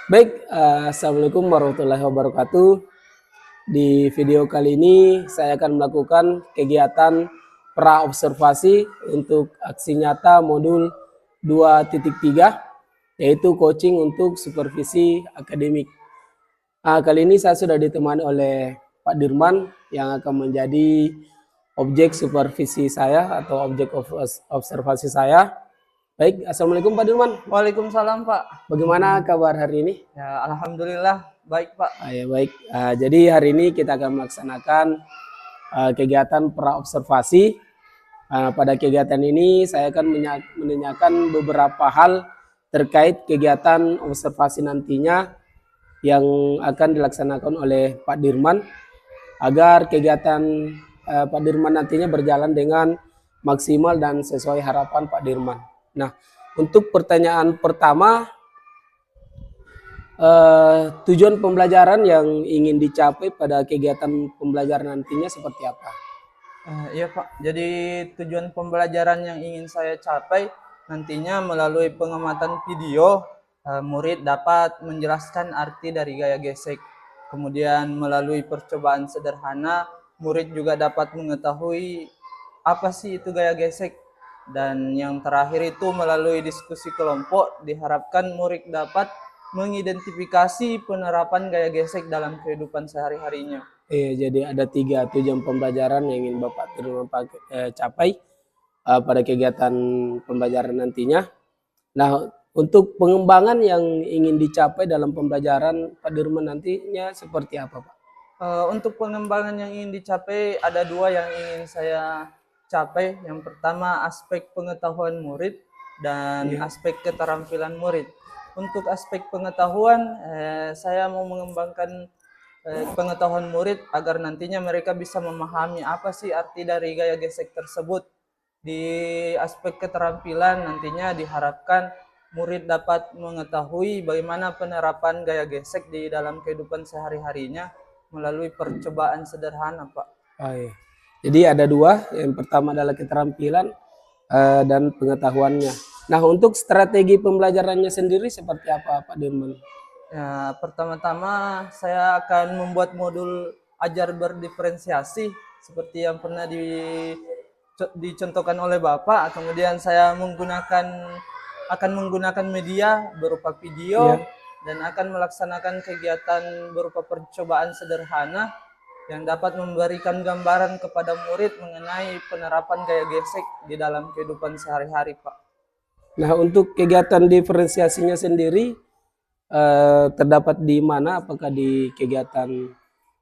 Baik, Assalamualaikum warahmatullahi wabarakatuh. Di video kali ini saya akan melakukan kegiatan pra-observasi untuk aksi nyata modul 2.3, yaitu coaching untuk supervisi akademik. Kali ini saya sudah ditemani oleh Pak Dirman yang akan menjadi objek supervisi saya atau objek observasi saya. Baik, Assalamualaikum Pak Dirman. Waalaikumsalam Pak. Bagaimana kabar hari ini? Ya, alhamdulillah baik Pak. Ya, baik. Jadi hari ini kita akan melaksanakan kegiatan pra-observasi. Pada kegiatan ini saya akan menanyakan beberapa hal terkait kegiatan observasi nantinya yang akan dilaksanakan oleh Pak Dirman agar kegiatan Pak Dirman nantinya berjalan dengan maksimal dan sesuai harapan Pak Dirman. Nah, untuk pertanyaan pertama, tujuan pembelajaran yang ingin dicapai pada kegiatan pembelajaran nantinya seperti apa? Iya Pak, jadi tujuan pembelajaran yang ingin saya capai nantinya melalui pengamatan video, murid dapat menjelaskan arti dari gaya gesek. Kemudian melalui percobaan sederhana, murid juga dapat mengetahui apa sih itu gaya gesek. Dan yang terakhir itu melalui diskusi kelompok, diharapkan murid dapat mengidentifikasi penerapan gaya gesek dalam kehidupan sehari-harinya. Jadi ada 3 tujuan pembelajaran yang ingin Bapak capai pada kegiatan pembelajaran nantinya. Nah, untuk pengembangan yang ingin dicapai dalam pembelajaran Pak Dirman nantinya seperti apa, Pak? Untuk pengembangan yang ingin dicapai ada 2 yang ingin saya capai. Yang pertama aspek pengetahuan murid dan aspek keterampilan murid. Untuk aspek pengetahuan, saya mau mengembangkan pengetahuan murid agar nantinya mereka bisa memahami apa sih arti dari gaya gesek tersebut. Di aspek keterampilan nantinya diharapkan murid dapat mengetahui bagaimana penerapan gaya gesek di dalam kehidupan sehari-harinya melalui percobaan sederhana, Pak. Iya. Jadi ada 2, yang pertama adalah keterampilan dan pengetahuannya. Nah, untuk strategi pembelajarannya sendiri seperti apa, Pak Dirman? Ya, pertama-tama saya akan membuat modul ajar berdiferensiasi seperti yang pernah dicontohkan oleh Bapak. Kemudian saya akan menggunakan media berupa video dan akan melaksanakan kegiatan berupa percobaan sederhana yang dapat memberikan gambaran kepada murid mengenai penerapan gaya gesek di dalam kehidupan sehari-hari, Pak. Nah, untuk kegiatan diferensiasinya sendiri terdapat di mana? Apakah di kegiatan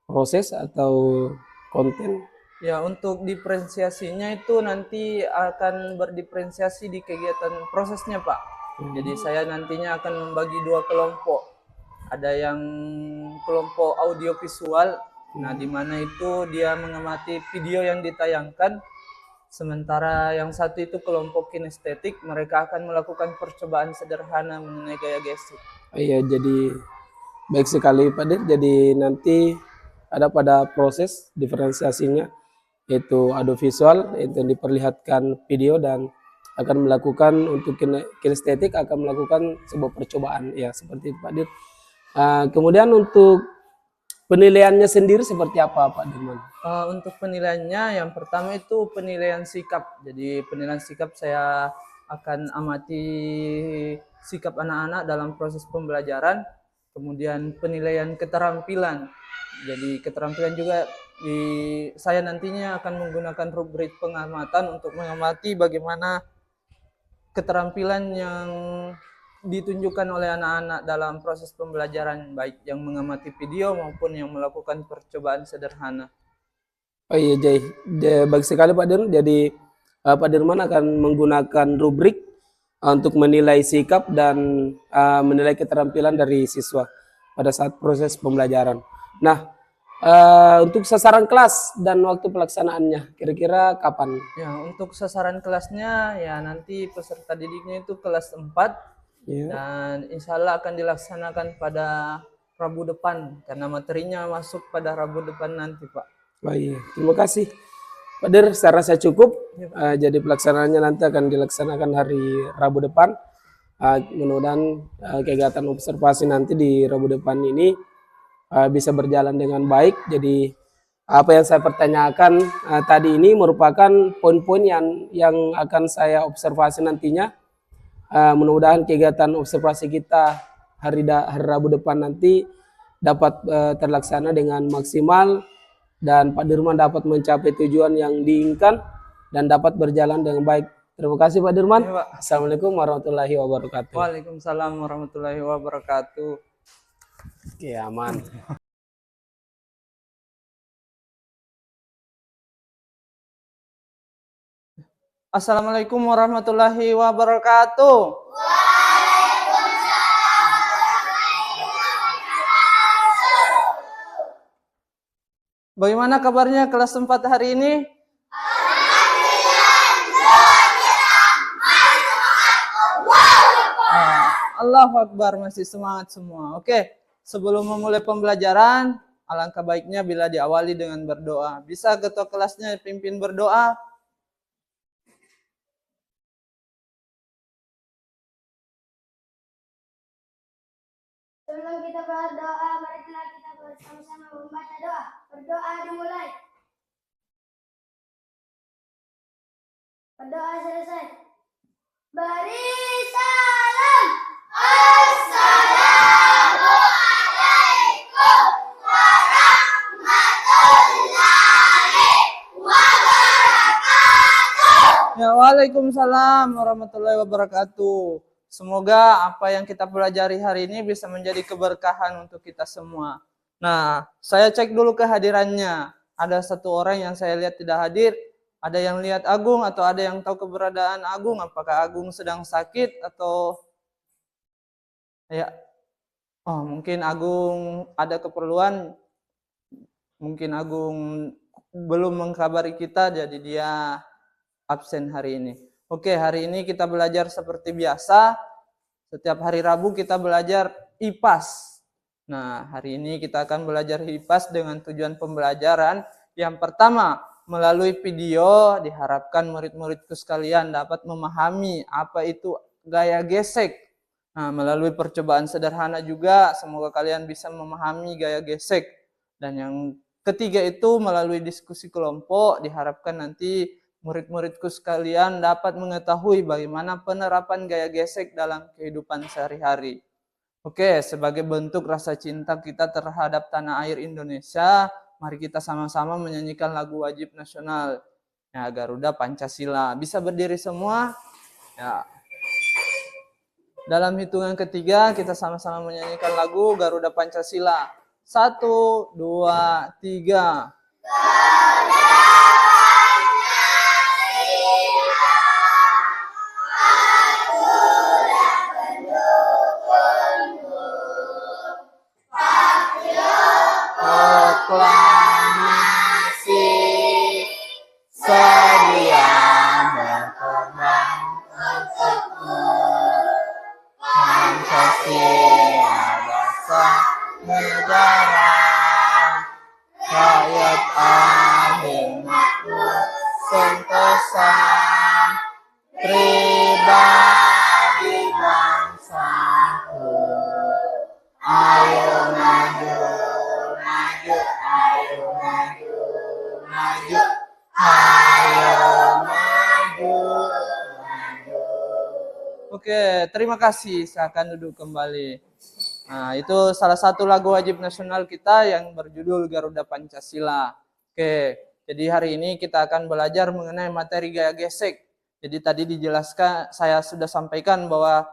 proses atau konten? Ya, untuk diferensiasinya itu nanti akan berdiferensiasi di kegiatan prosesnya, Pak. Jadi saya nantinya akan membagi 2 kelompok. Ada yang kelompok audiovisual, nah di mana itu dia mengamati video yang ditayangkan. Sementara yang satu itu kelompok kinestetik, mereka akan melakukan percobaan sederhana mengenai gaya gesek. Iya, jadi baik sekali Pak Dir. Jadi nanti ada pada proses diferensiasinya, yaitu audiovisual, itu diperlihatkan video dan akan melakukan untuk kinestetik akan melakukan sebuah percobaan, ya seperti itu Pak Dir. Kemudian untuk penilaiannya sendiri seperti apa Pak Dirman? Untuk penilaiannya yang pertama itu penilaian sikap. Jadi penilaian sikap saya akan amati sikap anak-anak dalam proses pembelajaran. Kemudian penilaian keterampilan. Jadi keterampilan juga saya nantinya akan menggunakan rubrik pengamatan untuk mengamati bagaimana keterampilan yang ditunjukkan oleh anak-anak dalam proses pembelajaran, baik yang mengamati video maupun yang melakukan percobaan sederhana. Oh iya, baik sekali Pak Dirman. Jadi Pak Dirman akan menggunakan rubrik untuk menilai sikap dan menilai keterampilan dari siswa pada saat proses pembelajaran. Nah, untuk sasaran kelas dan waktu pelaksanaannya kira-kira kapan? Ya, untuk sasaran kelasnya ya nanti peserta didiknya itu kelas 4 dan insya Allah akan dilaksanakan pada Rabu depan karena materinya masuk pada Rabu depan nanti, Pak. Oh iya, terima kasih Pak Dir, saya rasa cukup. Jadi pelaksanaannya nanti akan dilaksanakan hari Rabu depan. Mudah-mudahan kegiatan observasi nanti di Rabu depan ini bisa berjalan dengan baik. Jadi apa yang saya pertanyakan tadi ini merupakan poin-poin yang akan saya observasi nantinya. Mudah-mudahan kegiatan observasi kita hari Rabu depan nanti dapat terlaksana dengan maksimal dan Pak Dirman dapat mencapai tujuan yang diinginkan dan dapat berjalan dengan baik. Terima kasih Pak Dirman. Ya, Pak. Assalamualaikum warahmatullahi wabarakatuh. Waalaikumsalam warahmatullahi wabarakatuh. Oke, aman. Assalamualaikum warahmatullahi wabarakatuh. Bagaimana kabarnya kelas 4 hari ini? Allahu Akbar, masih semangat semua. Oke, sebelum memulai pembelajaran, alangkah baiknya bila diawali dengan berdoa. Bisa ketua kelasnya pimpin berdoa? Sebelum kita berdoa, marilah kita bersama-sama membaca doa. Berdoa dimulai. Berdoa selesai. Beri salam. Assalamualaikum warahmatullahi wabarakatuh. Ya, waalaikumsalam warahmatullahi wabarakatuh. Semoga apa yang kita pelajari hari ini bisa menjadi keberkahan untuk kita semua. Nah, saya cek dulu kehadirannya. Ada satu orang yang saya lihat tidak hadir. Ada yang lihat Agung atau ada yang tahu keberadaan Agung. Apakah Agung sedang sakit atau... Ya, oh mungkin Agung ada keperluan. Mungkin Agung belum mengkabari kita, jadi dia absen hari ini. Oke, hari ini kita belajar seperti biasa. Setiap hari Rabu kita belajar IPAS. Nah, hari ini kita akan belajar IPAS dengan tujuan pembelajaran. Yang pertama, melalui video diharapkan murid-muridku sekalian dapat memahami apa itu gaya gesek. Nah, melalui percobaan sederhana juga, semoga kalian bisa memahami gaya gesek. Dan yang ketiga itu melalui diskusi kelompok, diharapkan nanti murid-muridku sekalian dapat mengetahui bagaimana penerapan gaya gesek dalam kehidupan sehari-hari. Oke, sebagai bentuk rasa cinta kita terhadap tanah air Indonesia, mari kita sama-sama menyanyikan lagu wajib nasional. Ya, Garuda Pancasila. Bisa berdiri semua? Ya. Dalam hitungan ketiga, kita sama-sama menyanyikan lagu Garuda Pancasila. 1, 2, 3. Proklamasi sedia berkorban untukmu. Pancasila dasar negara, rakyat adil makmur sentosa, pribadi bangsaku. Ayo maju, maju, ayo maju, maju, ayo maju, maju. Oke, terima kasih. Silakan duduk kembali. Nah, itu salah satu lagu wajib nasional kita yang berjudul Garuda Pancasila. Oke, jadi hari ini kita akan belajar mengenai materi gaya gesek. Jadi tadi dijelaskan, saya sudah sampaikan bahwa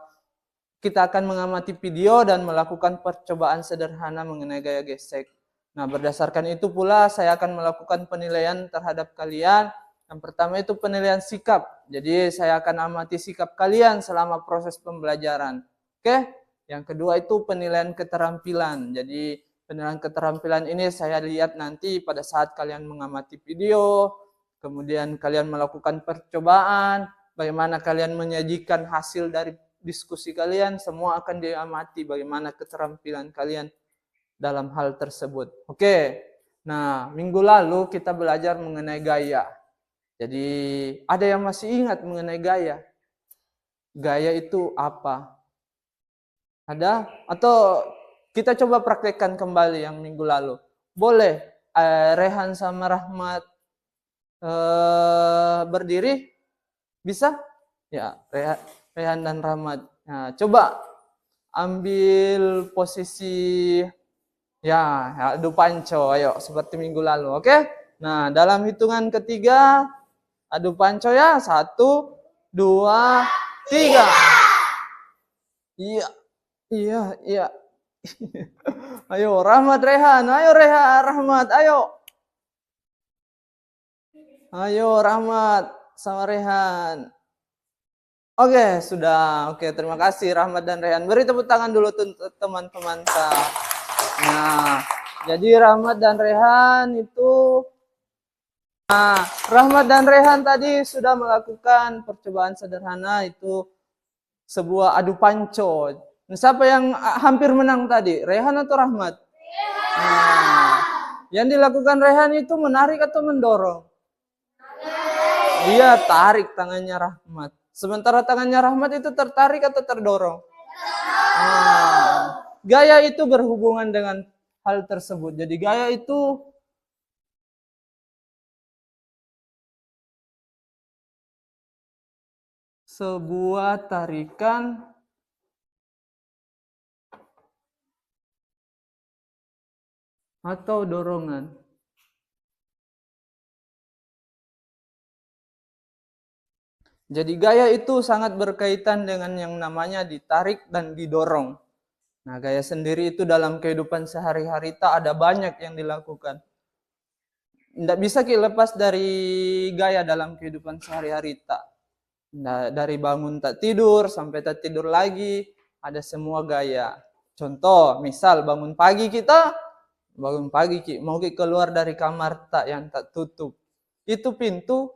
kita akan mengamati video dan melakukan percobaan sederhana mengenai gaya gesek. Nah, berdasarkan itu pula saya akan melakukan penilaian terhadap kalian. Yang pertama itu penilaian sikap. Jadi saya akan amati sikap kalian selama proses pembelajaran. Oke? Yang kedua itu penilaian keterampilan. Jadi penilaian keterampilan ini saya lihat nanti pada saat kalian mengamati video, kemudian kalian melakukan percobaan, bagaimana kalian menyajikan hasil dari diskusi kalian, semua akan diamati bagaimana keterampilan kalian dalam hal tersebut. Oke, nah minggu lalu kita belajar mengenai gaya. Jadi ada yang masih ingat mengenai gaya? Gaya itu apa? Ada? Atau kita coba praktekkan kembali yang minggu lalu. Boleh Rehan sama Rahmat berdiri? Bisa? Ya, Rehan dan Rahmat. Nah, coba ambil posisi ya, adu panco. Ayo, seperti minggu lalu. Oke? Nah, dalam hitungan ketiga, adu panco ya. 1, 2, 3. Iya, iya, iya. Ayo, Rahmat, Rehan. Ayo, Rehan, Rahmat. Ayo. Ayo, Rahmat sama Rehan. Oke, sudah. Oke, terima kasih Rahmat dan Rehan. Beri tepuk tangan dulu untuk teman-teman. Nah, jadi Rahmat dan Rehan itu Rahmat dan Rehan tadi sudah melakukan percobaan sederhana, itu sebuah adu panco. Nah, siapa yang hampir menang tadi? Rehan atau Rahmat? Nah, yang dilakukan Rehan itu menarik atau mendorong? Dia tarik tangannya Rahmat. Sementara tangannya Rahmat itu tertarik atau terdorong? Nah, gaya itu berhubungan dengan hal tersebut. Jadi gaya itu sebuah tarikan atau dorongan. Jadi gaya itu sangat berkaitan dengan yang namanya ditarik dan didorong. Nah, gaya sendiri itu dalam kehidupan sehari-hari tak ada banyak yang dilakukan. Tidak bisa kita lepas dari gaya dalam kehidupan sehari-hari tak. Nah, dari bangun tak tidur sampai tak tidur lagi, ada semua gaya. Contoh, misal bangun pagi mau kita keluar dari kamar tak yang tak tutup. Itu pintu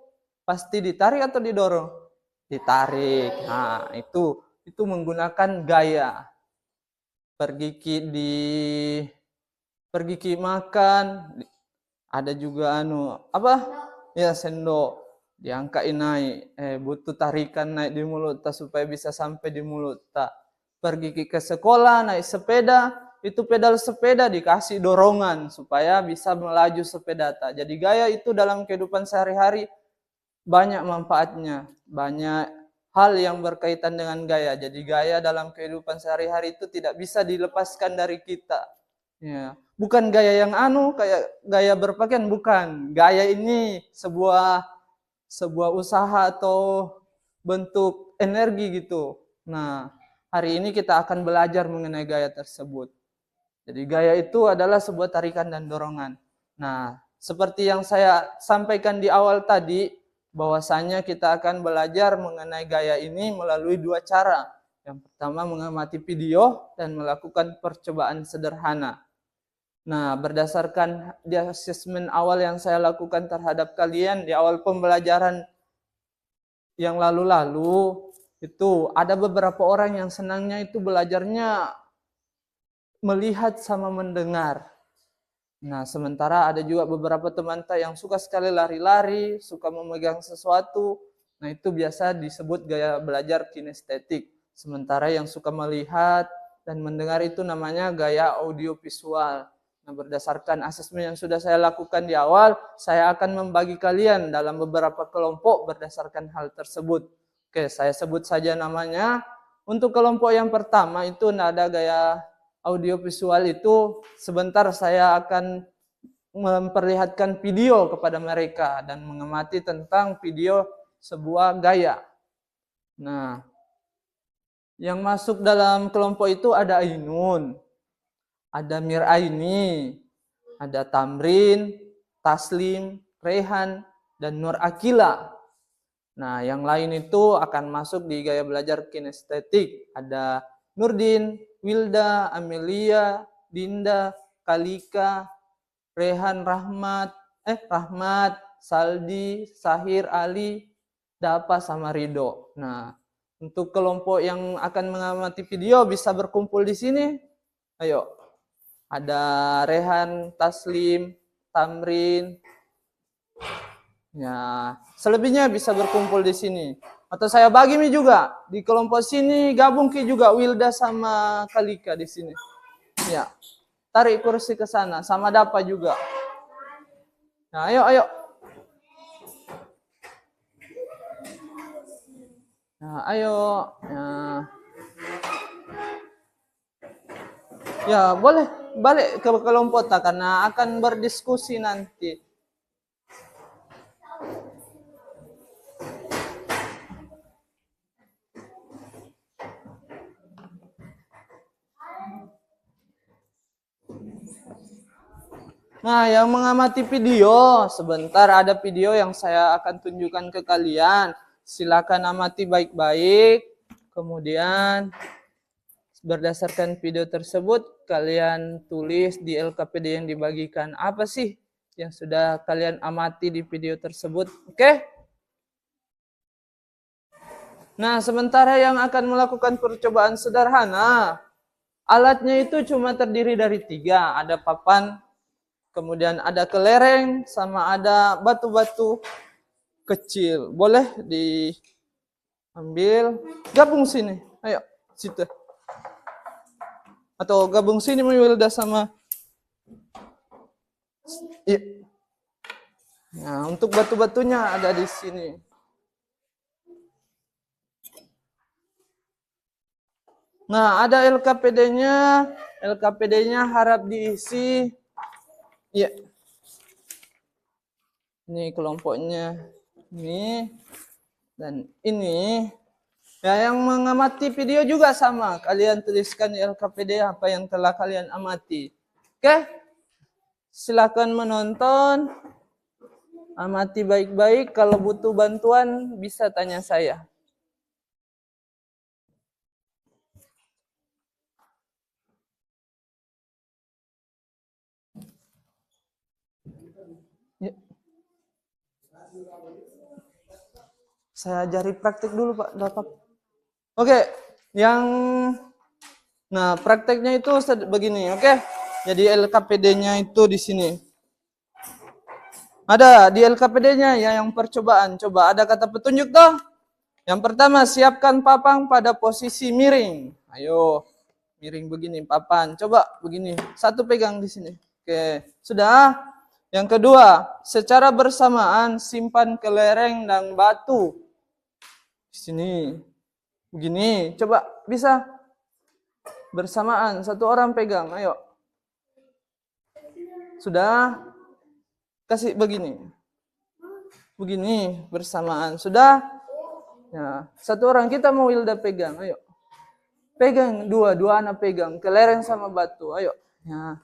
pasti ditarik atau didorong? Ditarik. Nah, itu menggunakan gaya. Pergi ki makan, ada juga ya sendok diangkatin naik, butuh tarikan naik di mulut tak supaya bisa sampai di mulut tak. Pergi ke sekolah naik sepeda, itu pedal sepeda dikasih dorongan supaya bisa melaju sepeda tak. Jadi gaya itu dalam kehidupan sehari-hari banyak manfaatnya, banyak hal yang berkaitan dengan gaya. Jadi gaya dalam kehidupan sehari-hari itu tidak bisa dilepaskan dari kita. Ya, bukan gaya yang kayak gaya berpakaian, bukan. Gaya ini sebuah usaha atau bentuk energi gitu. Nah, hari ini kita akan belajar mengenai gaya tersebut. Jadi gaya itu adalah sebuah tarikan dan dorongan. Nah, seperti yang saya sampaikan di awal tadi, bahwasanya kita akan belajar mengenai gaya ini melalui 2 cara. Yang pertama mengamati video dan melakukan percobaan sederhana. Nah, berdasarkan di asesmen awal yang saya lakukan terhadap kalian di awal pembelajaran yang lalu-lalu, itu ada beberapa orang yang senangnya itu belajarnya melihat sama mendengar. Nah, sementara ada juga beberapa teman yang suka sekali lari-lari, suka memegang sesuatu. Nah, itu biasa disebut gaya belajar kinestetik. Sementara yang suka melihat dan mendengar itu namanya gaya audiovisual. Nah, berdasarkan asesmen yang sudah saya lakukan di awal, saya akan membagi kalian dalam beberapa kelompok berdasarkan hal tersebut. Oke, saya sebut saja namanya. Untuk kelompok yang pertama itu ada gaya audiovisual itu, sebentar saya akan memperlihatkan video kepada mereka dan mengamati tentang video sebuah gaya. Nah, yang masuk dalam kelompok itu ada Ainun, ada Miraini, ada Tamrin, Taslim, Rehan, dan Nur Akila. Nah, yang lain itu akan masuk di gaya belajar kinestetik. Ada Nurdin, Wilda, Amelia, Dinda, Kalika, Rehan, Rahmat, Saldi, Sahir, Ali, Dapa, sama Ridho. Nah, untuk kelompok yang akan mengamati video bisa berkumpul di sini. Ayo, ada Rehan, Taslim, Tamrin. Ya, selebihnya bisa berkumpul di sini. Atau saya bagi mi juga di kelompok sini, gabung ki juga Wilda sama Kalika di sini. Ya, tarik kursi ke sana, sama Dapa juga. Nah, ayo, ayo. Nah, ayo. Nah. Ya, boleh balik ke kelompok tak karena akan berdiskusi nanti. Nah, yang mengamati video, sebentar ada video yang saya akan tunjukkan ke kalian. Silakan amati baik-baik. Kemudian berdasarkan video tersebut, kalian tulis di LKPD yang dibagikan apa sih yang sudah kalian amati di video tersebut. Oke? Nah, sementara yang akan melakukan percobaan sederhana, alatnya itu cuma terdiri dari 3. Ada papan, kemudian ada kelereng, sama ada batu-batu kecil. Boleh diambil. Gabung sini. Ayo, situ. Atau gabung sini Wilda sama. Iya. Nah, untuk batu-batunya ada di sini. Nah, ada LKPD-nya. LKPD-nya harap diisi. Iya. Ini kelompoknya. Ini. Dan ini. Ya, yang mengamati video juga sama. Kalian tuliskan di LKPD apa yang telah kalian amati. Oke? Silakan menonton. Amati baik-baik. Kalau butuh bantuan, bisa tanya saya. Ya. Saya ajari praktik dulu, Pak. Dapat. Oke, nah prakteknya itu begini, oke? Jadi LKPD-nya itu di sini. Ada di LKPD-nya ya yang percobaan. Coba ada kata petunjuk toh? Yang pertama, siapkan papan pada posisi miring. Ayo, miring begini papan. Coba begini. Satu pegang di sini. Oke, sudah. Yang kedua, secara bersamaan simpan kelereng dan batu. Di sini. Begini, coba bisa bersamaan, satu orang pegang, ayo. Sudah, kasih begini. Begini, bersamaan, sudah. Ya, satu orang kita mau Wilda pegang, ayo. Pegang, dua anak pegang, kelereng sama batu, ayo. Ya.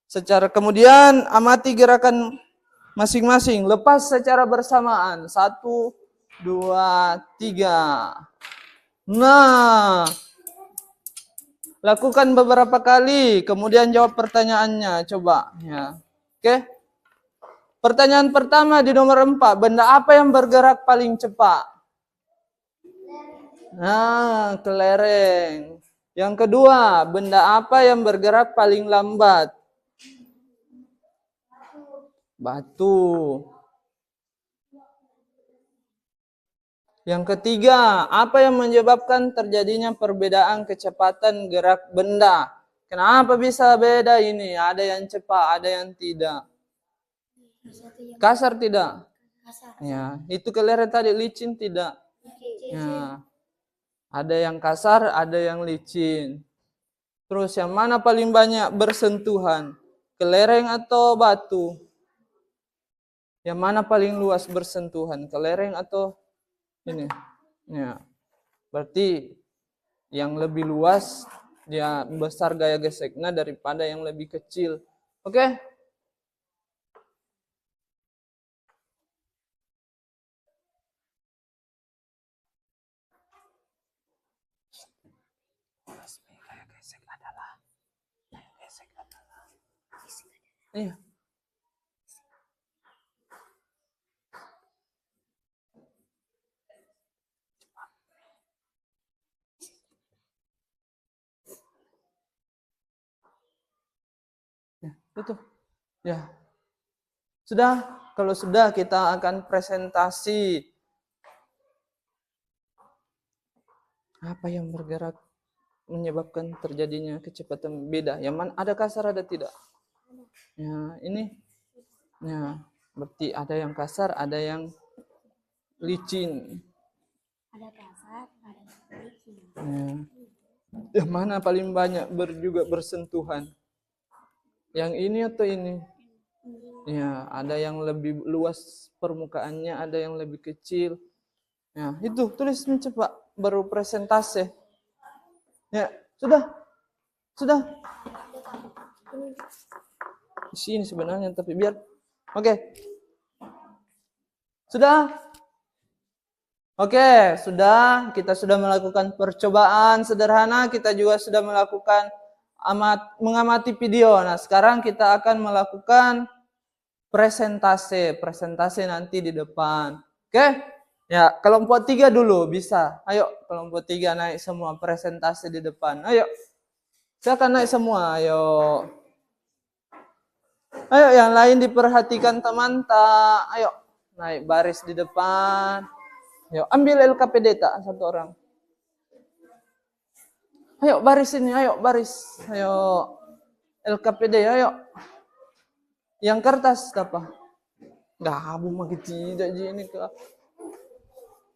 Secara kemudian amati gerakan masing-masing, lepas secara bersamaan, 1, 2, 3. Nah, lakukan beberapa kali, kemudian jawab pertanyaannya. Coba. Ya. Oke. Pertanyaan pertama di nomor 4. Benda apa yang bergerak paling cepat? Nah, kelereng. Yang kedua, benda apa yang bergerak paling lambat? Batu. Yang ketiga, apa yang menyebabkan terjadinya perbedaan kecepatan gerak benda? Kenapa bisa beda ini? Ada yang cepat, ada yang tidak. Kasar tidak? Ya, itu kelereng tadi licin tidak? Ya. Ada yang kasar, ada yang licin. Terus yang mana paling banyak bersentuhan? Kelereng atau batu? Yang mana paling luas bersentuhan? Kelereng atau ini? Ya. Berarti yang lebih luas dia besar gaya geseknya daripada yang lebih kecil. Oke? Iya. Ya, itu. Ya. Sudah, kalau sudah kita akan presentasi Apa yang bergerak menyebabkan terjadinya kecepatan beda? Yang mana ada kasar ada tidak? Ya, ini. Ya, berarti ada yang kasar, ada yang licin. Ada kasar, ada licin. Ya. Yang mana paling banyak juga bersentuhan? Yang ini atau ini? Ya, ada yang lebih luas permukaannya, ada yang lebih kecil. Ya, itu tulis cepat baru presentasi. Ya, sudah. Di sini sebenarnya tapi biar. Oke. Sudah? Oke, sudah. Kita sudah melakukan percobaan sederhana, kita juga sudah melakukan mengamati video. Nah, sekarang kita akan melakukan presentasi nanti di depan. Oke? Ya, kelompok 3 dulu bisa. Ayo, kelompok 3 naik semua presentasi di depan. Ayo. Silakan naik semua, ayo. Ayo, yang lain diperhatikan teman tak. Ayo, naik baris di depan. Ayo, ambil LKPD tak satu orang. Ayo, baris ini, ayo, baris. Ayo, LKPD, ayo. Yang kertas apa? Gabung makin tidak ini ke.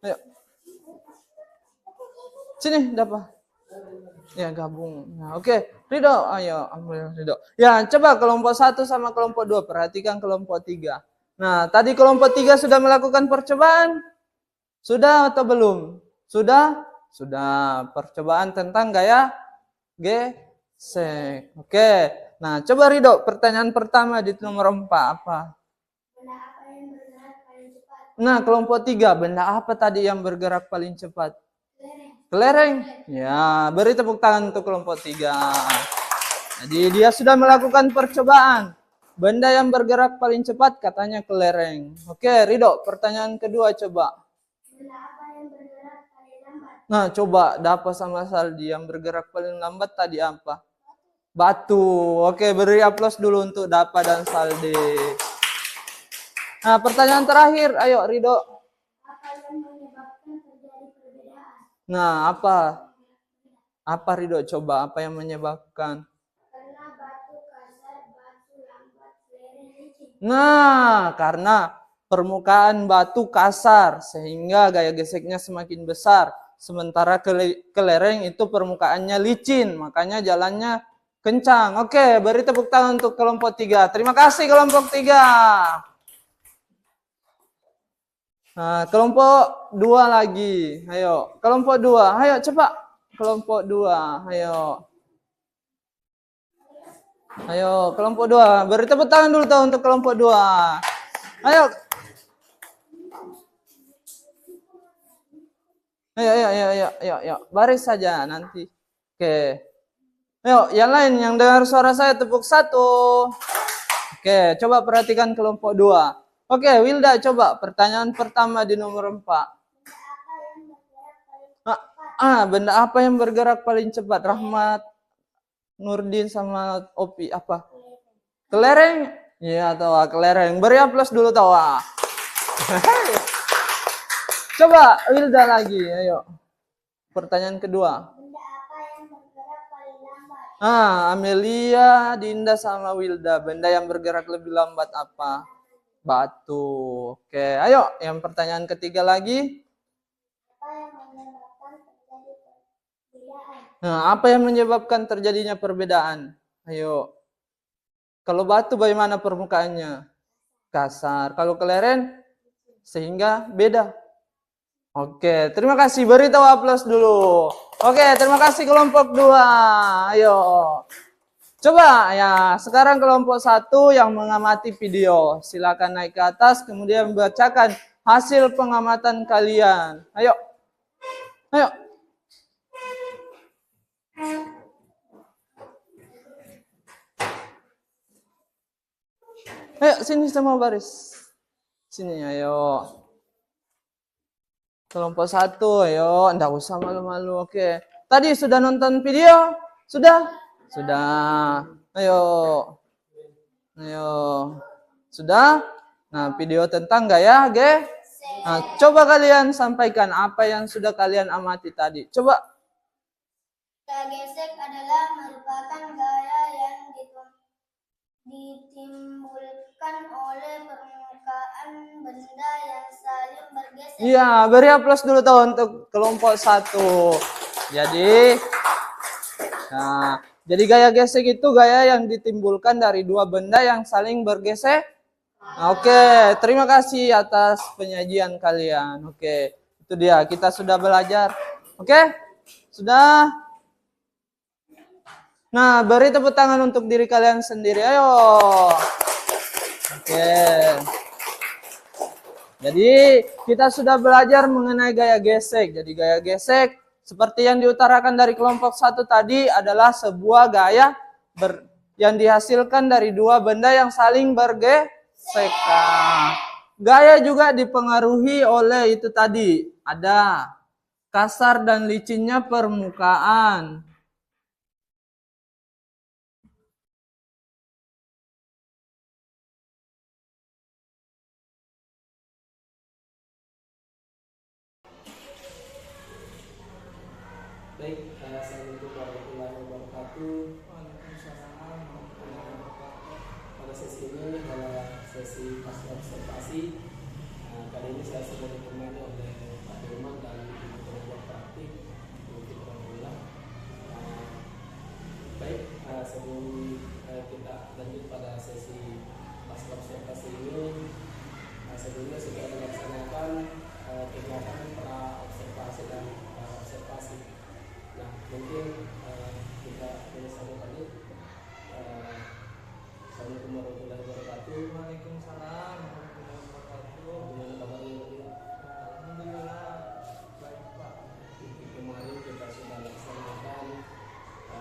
Ayo. Sini, dapat. Ya, gabung. Nah, oke. Ridho, ayo ambil Ridho. Ya, coba kelompok 1 sama kelompok 2. Perhatikan kelompok 3. Nah, tadi kelompok 3 sudah melakukan percobaan? Sudah atau belum? Sudah? Sudah. Percobaan tentang gaya gesek. Oke. Nah, coba Ridho, pertanyaan pertama di nomor 4 apa? Benda apa yang bergerak paling cepat? Nah, kelompok 3, benda apa tadi yang bergerak paling cepat? Kelereng. Ya, beri tepuk tangan untuk kelompok 3. Jadi dia sudah melakukan percobaan. Benda yang bergerak paling cepat katanya kelereng. Oke, Ridho, pertanyaan kedua coba. Benda apa yang bergerak paling lambat? Nah, coba Dapa sama Saldi yang bergerak paling lambat tadi apa? Batu. Oke, beri aplaus dulu untuk Dapa dan Saldi. Nah, pertanyaan terakhir. Ayo, Ridho. Apa yang menyebabkan terjadi perbedaan? Nah, apa? Apa Ridho? Coba, apa yang menyebabkan? Karena batu kasar, batu lambat, kelereng licin. Nah, karena permukaan batu kasar sehingga gaya geseknya semakin besar. Sementara kelereng itu permukaannya licin, makanya jalannya kencang. Oke, beri tepuk tangan untuk kelompok 3. Terima kasih kelompok 3. Nah, kelompok 2 lagi. Ayo, kelompok 2. Ayo cepat. Kelompok 2. Ayo. Ayo, kelompok 2. Beri tepuk tangan dulu untuk kelompok 2. Ayo. Ayo. Baris saja nanti. Oke. Ayo, yang lain yang dengar suara saya tepuk 1. Oke, coba perhatikan kelompok 2. Oke, Wilda coba pertanyaan pertama di nomor 4. Benda apa yang bergerak paling cepat? Rahmat, Nurdin sama Opi apa? Kelereng? Iya, tawa kelereng. Beri aplaus dulu tawa. Coba Wilda lagi, ayo. Pertanyaan kedua. Benda apa yang bergerak paling lambat? Amelia, Dinda sama Wilda. Benda yang bergerak lebih lambat apa? Batu. Oke, ayo. Yang pertanyaan ketiga lagi. Apa yang menyebabkan terjadi perbedaan? Nah, apa yang menyebabkan terjadinya perbedaan? Ayo. Kalau batu bagaimana permukaannya? Kasar. Kalau kelereng? Sehingga beda. Oke, terima kasih. Beri tahu aplaus dulu. Oke, terima kasih kelompok 2. Ayo. Coba ya, sekarang kelompok 1 yang mengamati video. Silakan naik ke atas, kemudian bacakan hasil pengamatan kalian. Ayo. Ayo. Ayo, sini semua baris. Sini, ayo. Kelompok 1, ayo. Nggak usah malu-malu, oke. Tadi sudah nonton video? Sudah? Sudah. Ayo. Ayo. Sudah? Nah, video tentang gaya gesek. Nah, coba kalian sampaikan apa yang sudah kalian amati tadi. Coba Gaya gesek adalah merupakan gaya yang ditimbulkan oleh permukaan benda yang saling bergeser. Iya, beri aplaus dulu tuh untuk kelompok 1. Jadi gaya gesek itu gaya yang ditimbulkan dari dua benda yang saling bergesek. Oke, terima kasih atas penyajian kalian. Oke, itu dia, kita sudah belajar. Oke, sudah. Nah, beri tepuk tangan untuk diri kalian sendiri. Ayo. Oke. Jadi, kita sudah belajar mengenai gaya gesek. Jadi, gaya gesek seperti yang diutarakan dari kelompok 1 tadi adalah sebuah gaya yang dihasilkan dari dua benda yang saling bergesek. Gaya juga dipengaruhi oleh itu tadi. Ada kasar dan licinnya permukaan. Baik, assalamualaikum warahmatullahi wabarakatuh. Pada sesi ini adalah sesi pasca observasi. Kali ini saya sudah ditemani oleh Pak Dirman dan Ibu Ketua Praktik untuk Rambulah. Baik, sebelum kita lanjut pada sesi pasca observasi ini, sebelumnya sudah dilaksanakan kegiatan pra observasi dan observasi. Nah, mungkin kita boleh sambung tadi. Assalamualaikum warahmatullahi wabarakatuh. Waalaikumsalam warahmatullahi wabarakatuh. Gimana kabarnya tadi? Alhamdulillah baik Pak. Kemarin kita sudah laksanakan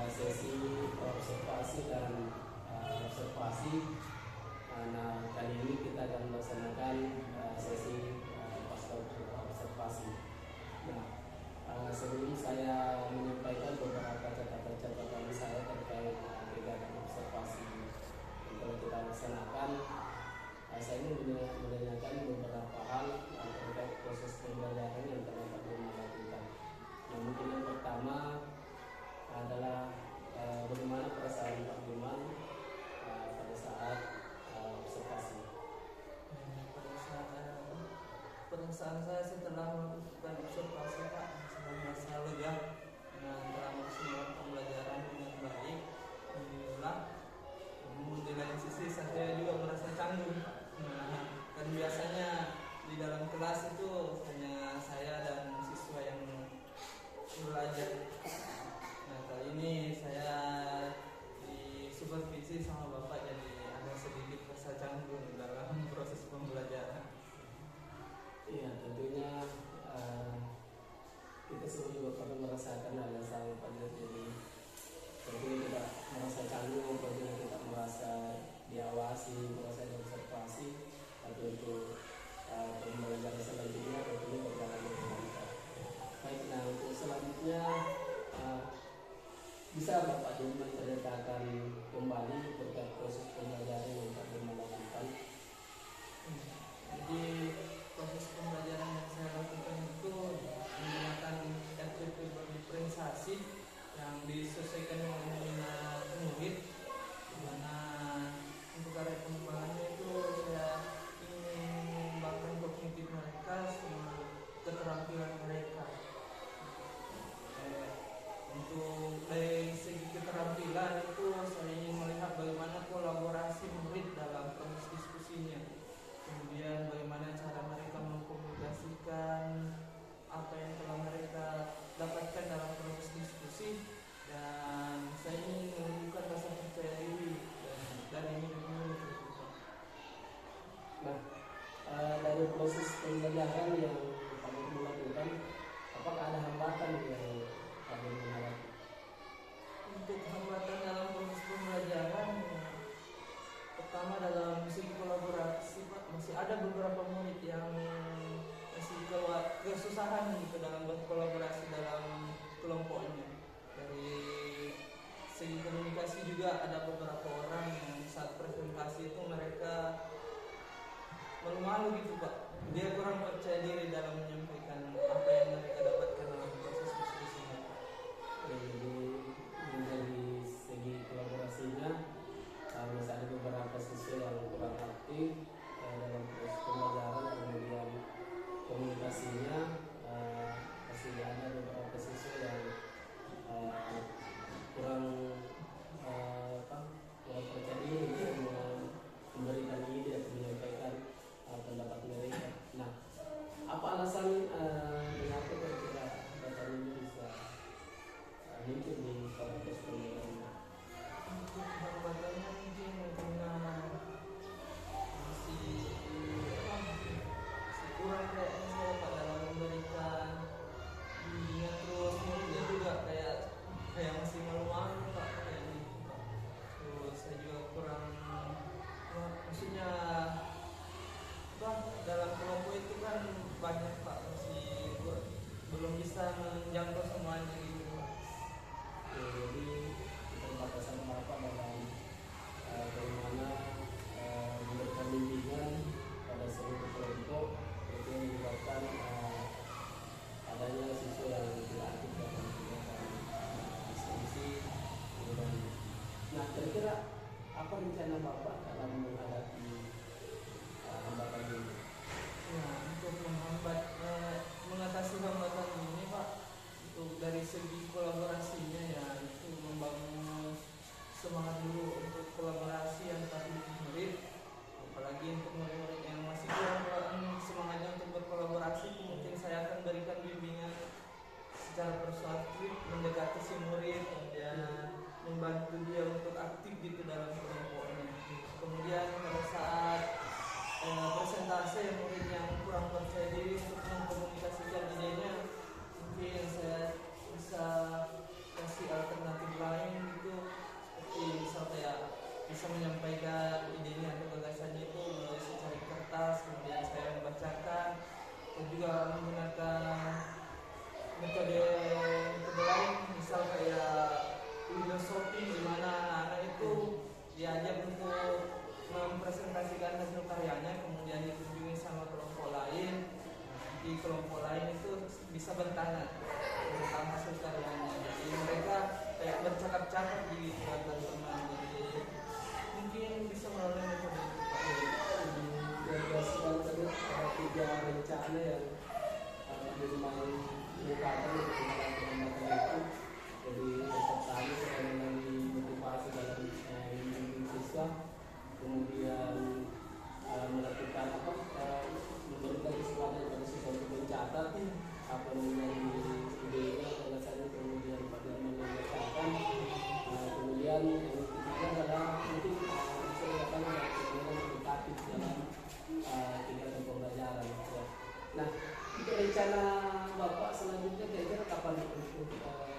sesi observasi dan observasi. Nah, kali ini kita akan melaksanakan sesi pasca observasi. Nah, sebelum saya menyampaikan beberapa catatan saya terkait kegiatan observasi yang telah kita laksanakan, saya ingin menanyakan beberapa hal terkait proses pembelajaran yang telah kami lakukan. Nah, mungkin yang pertama adalah bagaimana perasaan Pak Dirman pada saat observasi. Perasaan saya setelah melakukan observasi Pak, merasa lega dengan telah melaksanakan pembelajaran dengan baik. Alhamdulillah. Namun di lain sisi saya juga merasa canggung. Nah, kan biasanya di dalam kelas itu hanya saya dan siswa yang belajar. Nah, kali ini saya disupervisi sama Bapak, jadi ada sedikit rasa canggung dalam proses pembelajaran. Iya, tentunya kita semua juga pernah merasakan hal yang sama pada diri. Tentunya tidak merasa canggung apabila kita merasa diawasi, merasa diobservasi, tapi untuk pembelajaran selanjutnya tentunya berjalan dengan lancar. Baik, nah untuk selanjutnya bisa Bapak Dirman ceritakan kembali terkait proses pembelajaran yang Pak Dirman lakukan. Jadi proses pembelajaran yang saya lakukan itu menggunakan RPP berdifferensiasi yang disesuaikan dengan minat murid, di mana untuk area pengembangannya itu saya ingin mengembangkan kognitif mereka sama keterampilan mereka. Untuk dari segi keterampilan itu saya ingin melihat bagaimana kolaborasi murid dalam proses diskusinya. Kemudian bagaimana cara mereka mengkomunikasikan apa yang telah mereka dapatkan dalam proses diskusi, dan saya ingin menunjukkan rasa percaya diri dari murid-murid. Nah, dari proses pembelajaran yang kami lakukan, apakah ada hambatan yang kami mengalami? Untuk hambatan dalam proses pembelajaran, pertama dalam segi kolaborasi Pak, masih ada beberapa murid yang masih kesusahan gitu dalam berkolaborasi dalam kelompoknya. Dari segi komunikasi juga ada beberapa orang yang saat presentasi itu mereka malu-malu gitu Pak. Dia kurang percaya diri dalam menyampaikan apa yang mereka dapatkan dalam proses diskusinya. Jadi apa rencana Bapak dalam menghadapi hambatan ini? Ya, untuk mengatasi hambatan ini Pak, untuk dari segi kolaborasinya ya itu membangun semangat dulu untuk kolaborasi antar murid, apalagi untuk murid-murid yang masih kurang semangatnya untuk berkolaborasi, mungkin saya akan berikan bimbingan secara persuasif mendekati si murid dan membantu dia untuk aktif gitu dalam kelompoknya. Kemudian pada saat presentasi murid yang kurang percaya diri untuk mengkomunikasikan idenya, mungkin saya bisa kasih alternatif lain gitu, seperti misal kayak bisa menyampaikan idenya atau gagasannya itu melalui secari kertas, kemudian saya membacakan, dan juga menggunakan metode lain, misal kayak filosofi di mana anak-anak itu diajak untuk mempresentasikan hasil karyanya, kemudian dikunjungi sama kelompok lain. Di kelompok lain itu bisa bertanya tentang hasil karyanya. Jadi mereka kayak bercakap-cakap di antar teman. Jadi mungkin bisa melalui metode itu. Ya, sekarang ada 3 rencana yang dimulai diungkapkan untuk hambatan itu. Jadi yang pertama saya mengenai motivasi dalam membimbing siswa, kemudian melakukan memberikan kesempatan kepada siswa untuk mencatat apa yang menjadi idenya, gagasannya, kemudian bagaimana membacakan. Kemudian yang ketiga adalah mungkin kegiatan yang edukatif dalam kegiatan pembelajaran. Ya. Nah, untuk rencana Bapak selanjutnya kira-kira kapan untuk Bapak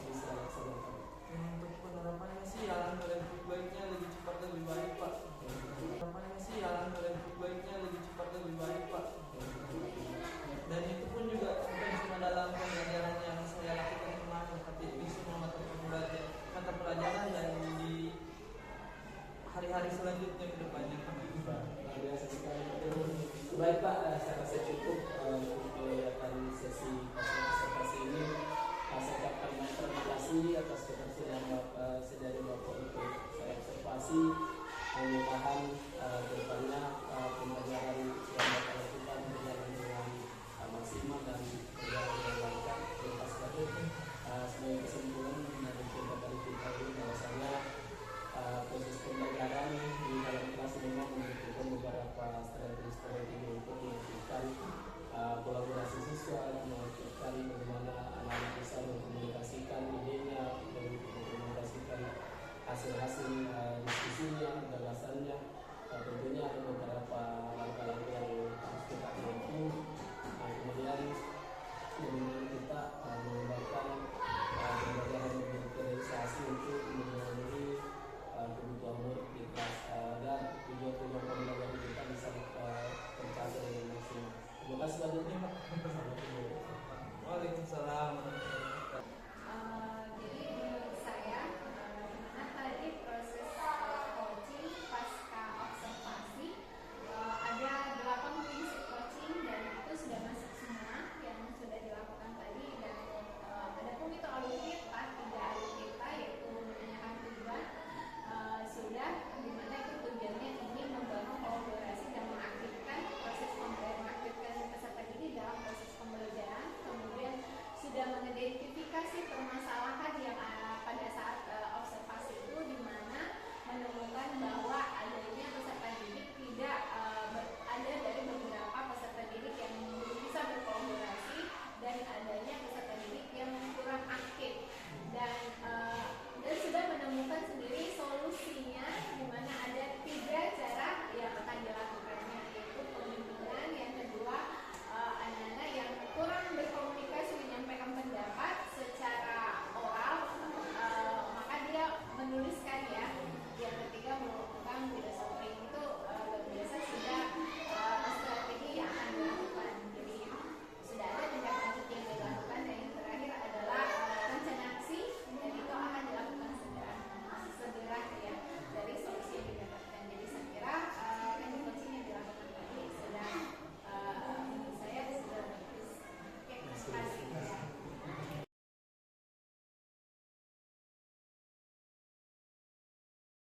bisa laksanakan? Untuk penerapannya sih alhamdulillah lebih baiknya lebih cepat lebih baik Pak. Penerapannya sih alhamdulillah lebih baiknya lebih cepat lebih baik Pak. Dan itu pun juga bukan cuma dalam pembelajaran yang saya lakukan kemarin, tapi di semua mata pelajaran dan di hari-hari selanjutnya ke depannya. Luar biasa sekali. Baik Pak, saya rasa cukup untuk kegiatan sesi observasi ini. Saya ucapkan terima kasih atas ketersediaan Bapak untuk saya observasi.